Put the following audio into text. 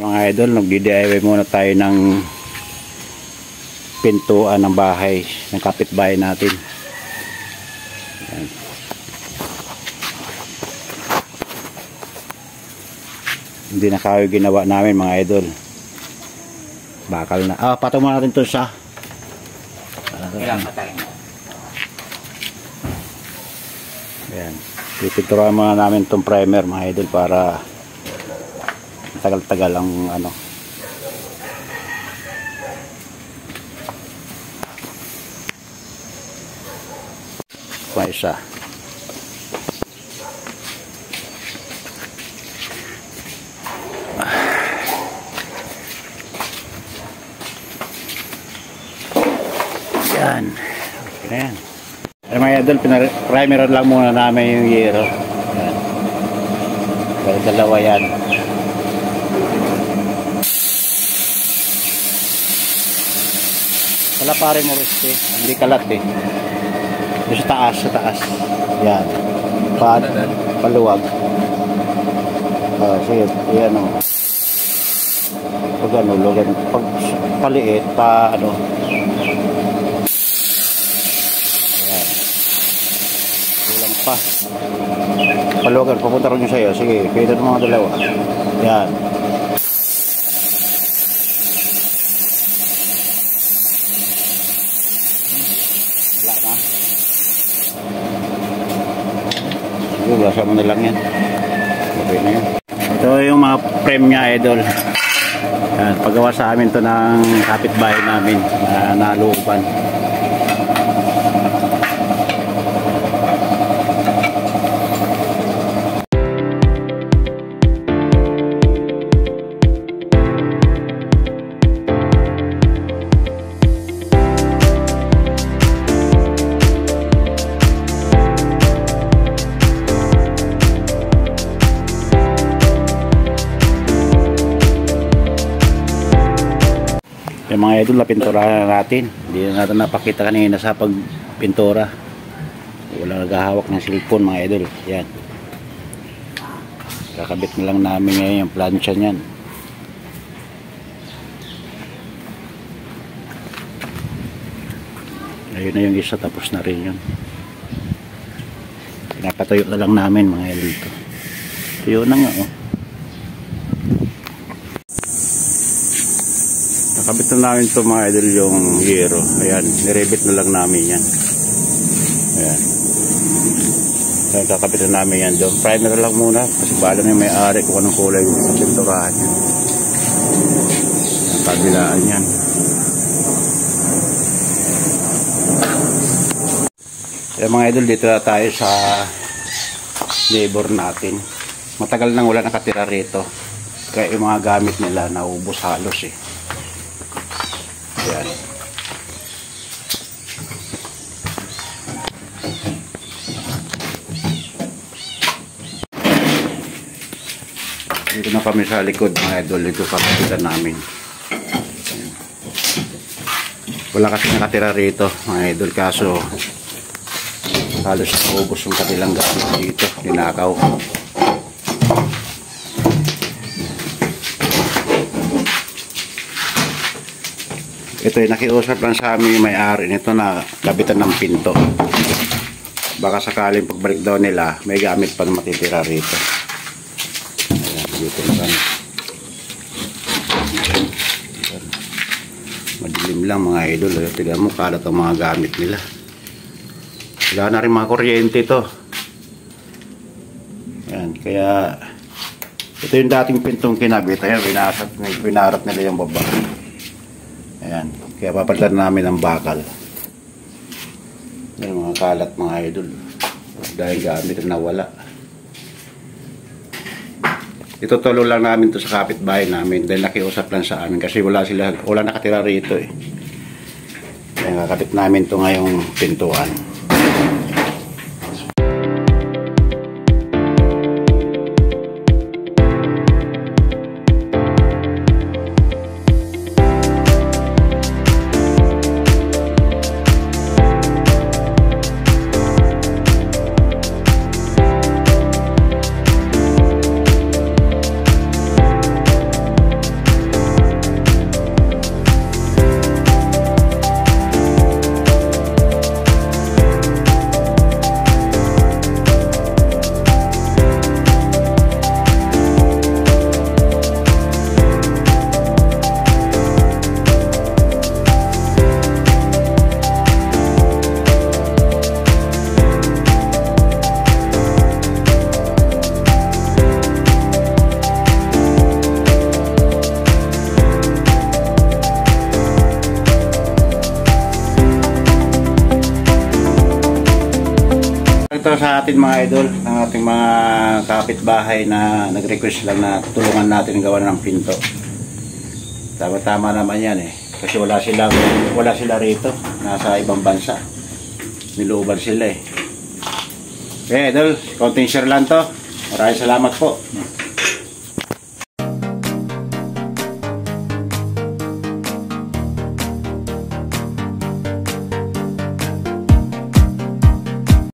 Mga idol, nagdi-DIY muna tayo ng pintuan ng bahay ng kapitbahay natin. Ayan. Hindi na kayo ginawa namin mga idol, bakal na. Patong muna natin ito sa ayan, pipinturahan muna namin itong primer mga idol para tagal-tagal ang ano. Pa isa. Yan. Okay na yan. Ay mga idol, primer lang muna namin yung yero. Yan. Dalawa yan. Wala pare mo reste, hindi kalat eh. Yung sa taas. Yan. Paluwag. Sige, yan o. Pag ano, pag paliit, ano. Yan. Kulang pa. Paluwagan, pupunta rin yung sa'yo. Sige, pwede ng mga dalawa. Yan. Wala na. Sige, basa mo na lang yan. Okay na yan. Ito yung mga frame nya idol. Yan, paggawa sa amin to ng kapitbahay namin na nalooban. Yung mga idol, napinturahan na natin. Hindi na natin napakita kanina sa pagpintura. Wala naghahawak ng cellphone mga idol. Yan. Kakabit na lang namin ngayon yung plancha niyan. Ayun na yung isa, tapos na rin yun. Pinapatuyo na lang namin mga idol ito. Tuyo na nga oh. Nakabit na namin ito mga idol yung yero. Ayan, nirebit na lang namin yan. Ayan. Ayan, kakabit na namin yan doon. Primer lang muna kasi bala na yung may-ari kung anong kulay yung pinturahan yan. Ang kabilaan yan. Ayan mga idol, dito na tayo sa neighbor natin. Matagal nang wala nakatira rito. Kaya yung mga gamit nila naubos halos eh. Ayan. Dito na kami sa likod mga idol. Dito kapitan namin. Ayan. Wala kasi nakatira rito mga idol. Kaso halos naubos yung kanilang gamit dito. Dinakaw. Ito ay nakiusap lang sa amin may-ari nito na kabitan ng pinto. Baka sakaling pagbalik daw nila, may gamit pang matitira rito. Ayan, dito naman. Madilim lang mga idol. Tignan mo, kalat ang mga gamit nila. Wala na rin mga kuryente ito. Ayan, kaya ito yung dating pintong kinabit. Ayan, pinarap nila yung baba. Ayan, kaya papalitan namin ang bakal. Ayan, mga kalat mga idol. Dahil gamit na nawala. Itutulo lang namin to sa kapitbahay namin dahil nakiusap lang sa amin kasi wala nakatira rito eh. Kaya kakabit namin to ngayong pintuan. to sa atin mga idol, ng ating mga kapitbahay na nag-request lang na tulungan natin gawa ng pinto. Tama-tama naman yan eh. Kasi wala sila rito. Nasa ibang bansa. Nilooban sila eh. Okay idol, konting share lang to. Maraming salamat po.